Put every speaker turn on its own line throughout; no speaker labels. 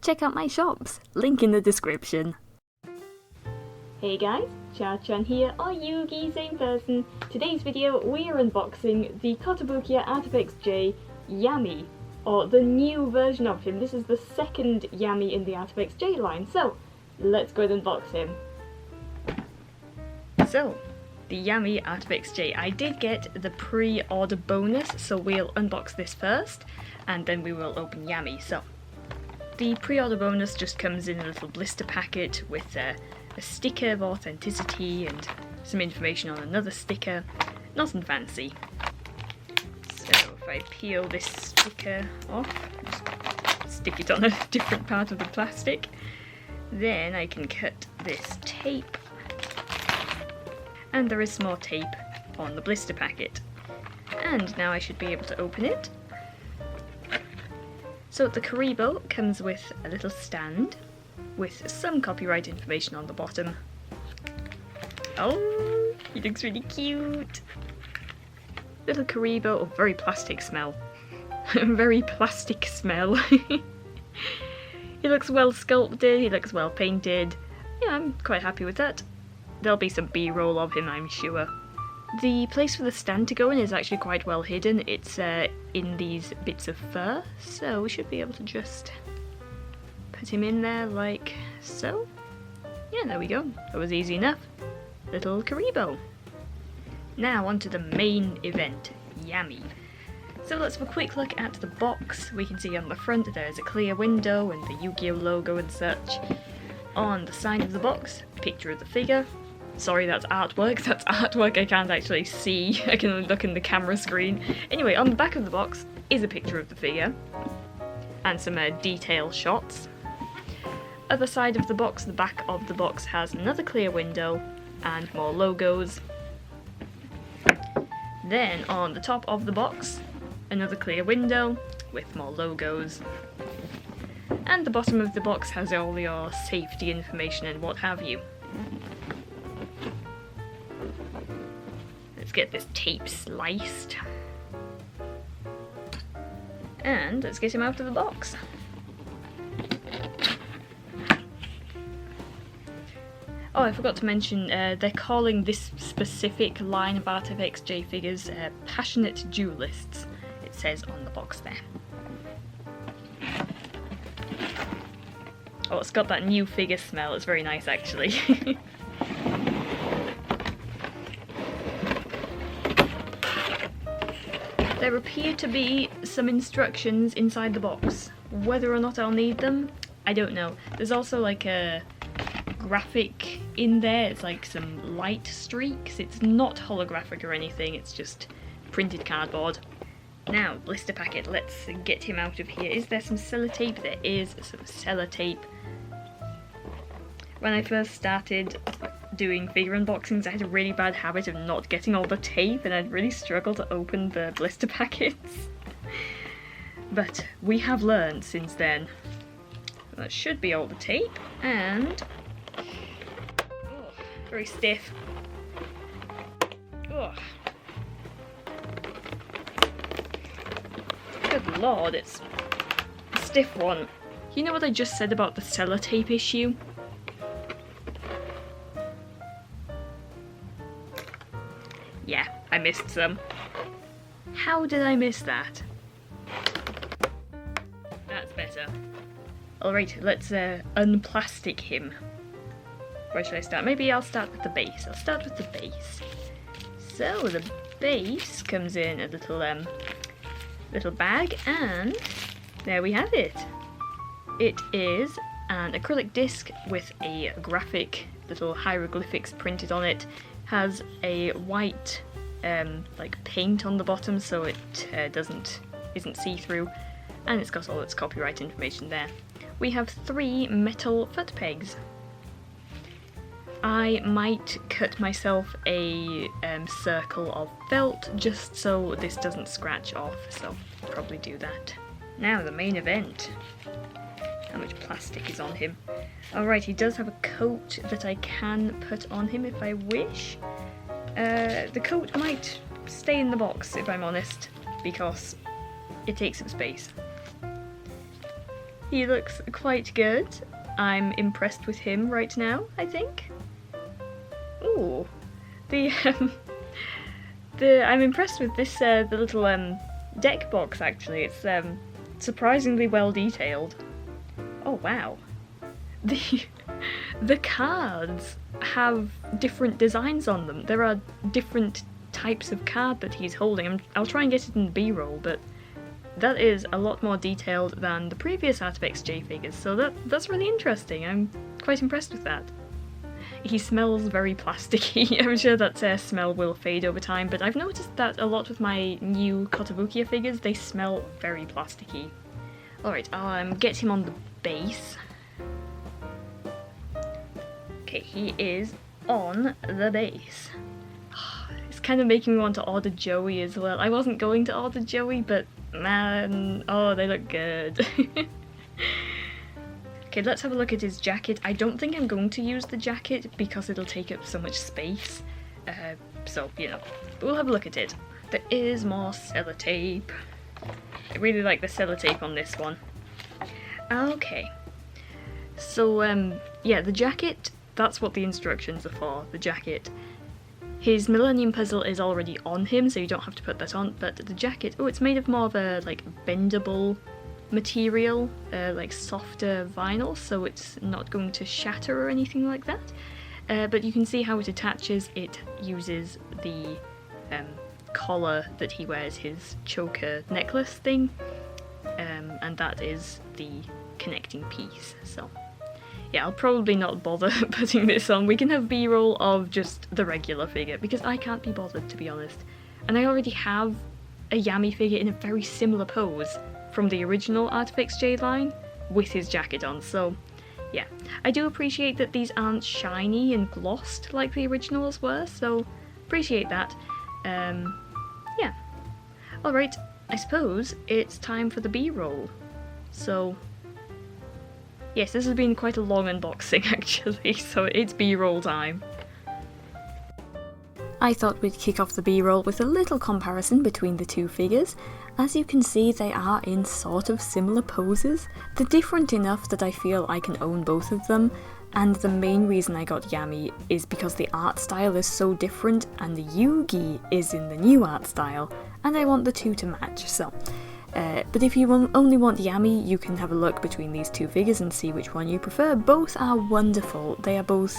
check out my shops, link in the description.
Hey guys, CharrChan here, or Yugi, same person. Today's video we are unboxing the Kotobukiya ARTFX-J Yami, or the new version of him. This is the second Yami in the ARTFX-J line, so let's go and unbox him. So, the Yami ARTFX-J. I did get the pre-order bonus, so we'll unbox this first, and then we will open Yami. So, the pre-order bonus just comes in a little blister packet with a sticker of authenticity and some information on another sticker. Nothing fancy. So if I peel this sticker off, just stick it on a different part of the plastic, then I can cut this tape. And there is some more tape on the blister packet. And now I should be able to open it. So the Karibo comes with a little stand with some copyright information on the bottom. Oh, he looks really cute! Little Karibo, oh, very plastic smell. Very plastic smell. He looks well sculpted, he looks well painted. Yeah, I'm quite happy with that. There'll be some B-roll of him, I'm sure. The place for the stand to go in is actually quite well hidden. It's in these bits of fur, so we should be able to just put him in there like so. Yeah, there we go. That was easy enough. Little Karibo. Now onto the main event, Yami. So let's have a quick look at the box. We can see on the front there's a clear window and the Yu-Gi-Oh logo and such. On the side of the box, picture of the figure. Sorry, that's artwork. That's artwork I can't actually see. I can only look in the camera screen. Anyway, on the back of the box is a picture of the figure. And some detail shots. Other side of the box, the back of the box has another clear window and more logos. Then on the top of the box, another clear window with more logos. And the bottom of the box has all your safety information and what have you. Let's get this tape sliced. And let's get him out of the box. Oh, I forgot to mention, they're calling this specific line of ARTFX-J figures Passionate Duelists. It says on the box there. Oh, it's got that new figure smell. It's very nice, actually. There appear to be some instructions inside the box. Whether or not I'll need them, I don't know. There's also like a graphic in there. It's like some light streaks. It's not holographic or anything. It's just printed cardboard. Now, blister packet. Let's get him out of here. Is there some sellotape? There is some sellotape. When I first started doing figure unboxings, I had a really bad habit of not getting all the tape, and I'd really struggle to open the blister packets. But we have learned since then. That should be all the tape, and oh, very stiff. Oh. Good lord, it's a stiff one. You know what I just said about the sellotape issue? Yeah, I missed some. How did I miss that? That's better. Alright, let's unplastic him. Where should I start? Maybe I'll start with the base. I'll start with the base. So, the base comes in a little bag, and there we have it. It is an acrylic disc with a graphic little hieroglyphics printed on it. Has a white like paint on the bottom, so it isn't see-through, and it's got all its copyright information there. We have 3 metal foot pegs. I might cut myself a circle of felt just so this doesn't scratch off, so I'll probably do that. Now the main event. How much plastic is on him? Alright, he does have a coat that I can put on him if I wish. The coat might stay in the box, if I'm honest, because it takes up space. He looks quite good. I'm impressed with him right now, I think. Ooh. I'm impressed with this, the little deck box actually. It's surprisingly well detailed. Oh wow. The cards have different designs on them. There are different types of card that he's holding. I'll try and get it in B-roll, but that is a lot more detailed than the previous ARTFX-J figures, so that's really interesting. I'm quite impressed with that. He smells very plasticky. I'm sure that smell will fade over time, but I've noticed that a lot with my new Kotobukiya figures, they smell very plasticky. Alright, I'll get him on the base. Okay, he is on the base. It's kind of making me want to order Joey as well. I wasn't going to order Joey, but man, oh, they look good. Okay, let's have a look at his jacket. I don't think I'm going to use the jacket because it'll take up so much space. So, you know, we'll have a look at it. There is more sellotape. I really like the sellotape on this one. Okay. So, yeah, the jacket, that's what the instructions are for, the jacket. His Millennium Puzzle is already on him, so you don't have to put that on, but the jacket, oh, it's made of more of a, like, bendable material, like softer vinyl, so it's not going to shatter or anything like that. But you can see how it attaches. It uses the collar that he wears, his choker necklace thing, and that is the connecting piece. So yeah, I'll probably not bother putting this on. We can have B-roll of just the regular figure, because I can't be bothered, to be honest. And I already have a Yami figure in a very similar pose from the original ARTFX-J line with his jacket on, so yeah. I do appreciate that these aren't shiny and glossed like the originals were, so appreciate that. Yeah. Alright, I suppose it's time for the B-roll. So yes, this has been quite a long unboxing actually, so it's B-roll time.
I thought we'd kick off the B-roll with a little comparison between the two figures. As you can see, they are in sort of similar poses. They're different enough that I feel I can own both of them, and the main reason I got Yami is because the art style is so different and the Yugi is in the new art style, and I want the two to match, so. But if you only want Yami, you can have a look between these two figures and see which one you prefer. Both are wonderful. They are both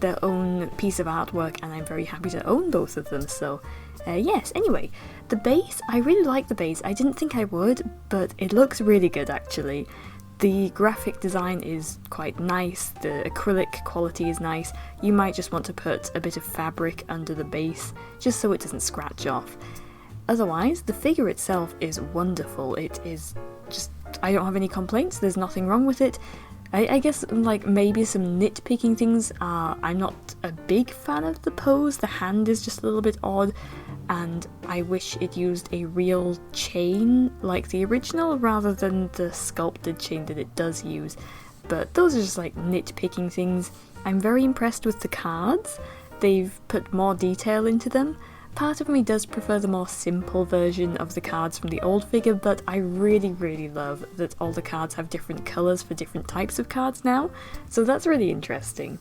their own piece of artwork, and I'm very happy to own both of them, so yes. Anyway, the base, I really like the base. I didn't think I would, but it looks really good actually. The graphic design is quite nice, the acrylic quality is nice. You might just want to put a bit of fabric under the base, just so it doesn't scratch off. Otherwise, the figure itself is wonderful. It is just, I don't have any complaints, there's nothing wrong with it. I guess, like, maybe some nitpicking things are, I'm not a big fan of the pose, the hand is just a little bit odd, and I wish it used a real chain like the original rather than the sculpted chain that it does use. But those are just like nitpicking things. I'm very impressed with the cards. They've put more detail into them. Part of me does prefer the more simple version of the cards from the old figure, but I really, really love that all the cards have different colours for different types of cards now, so that's really interesting.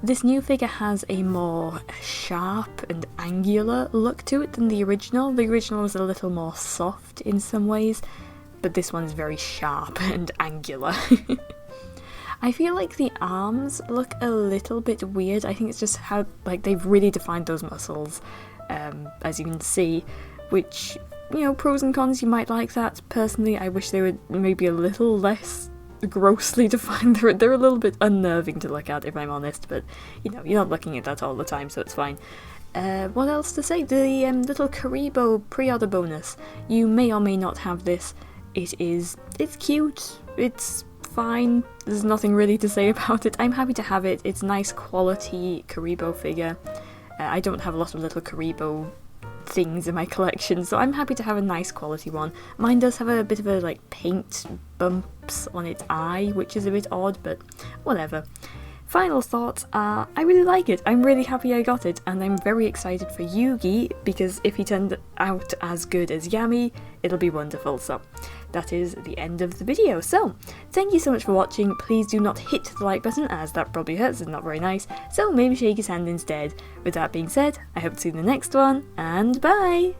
This new figure has a more sharp and angular look to it than the original. The original was a little more soft in some ways, but this one is very sharp and angular. I feel like the arms look a little bit weird. I think it's just how, like, they've really defined those muscles, as you can see, which, you know, pros and cons, you might like that. Personally, I wish they were maybe a little less grossly defined. They're a little bit unnerving to look at, if I'm honest, but, you know, you're not looking at that all the time, so it's fine. What else to say? The little Karibo pre-order bonus. You may or may not have this. It's cute. It's fine. There's nothing really to say about it. I'm happy to have it. It's nice quality Karibo figure. I don't have a lot of little Karibo things in my collection, so I'm happy to have a nice quality one. Mine does have a bit of a paint bumps on its eye, which is a bit odd, but whatever. final thoughts are, I really like it, I'm really happy I got it, and I'm very excited for Yugi, because if he turned out as good as Yami, it'll be wonderful. So that is the end of the video. So thank you so much for watching. Please do not hit the like button, as that probably hurts, it's not very nice, so maybe shake his hand instead. With that being said, I hope to see you in the next one, and bye!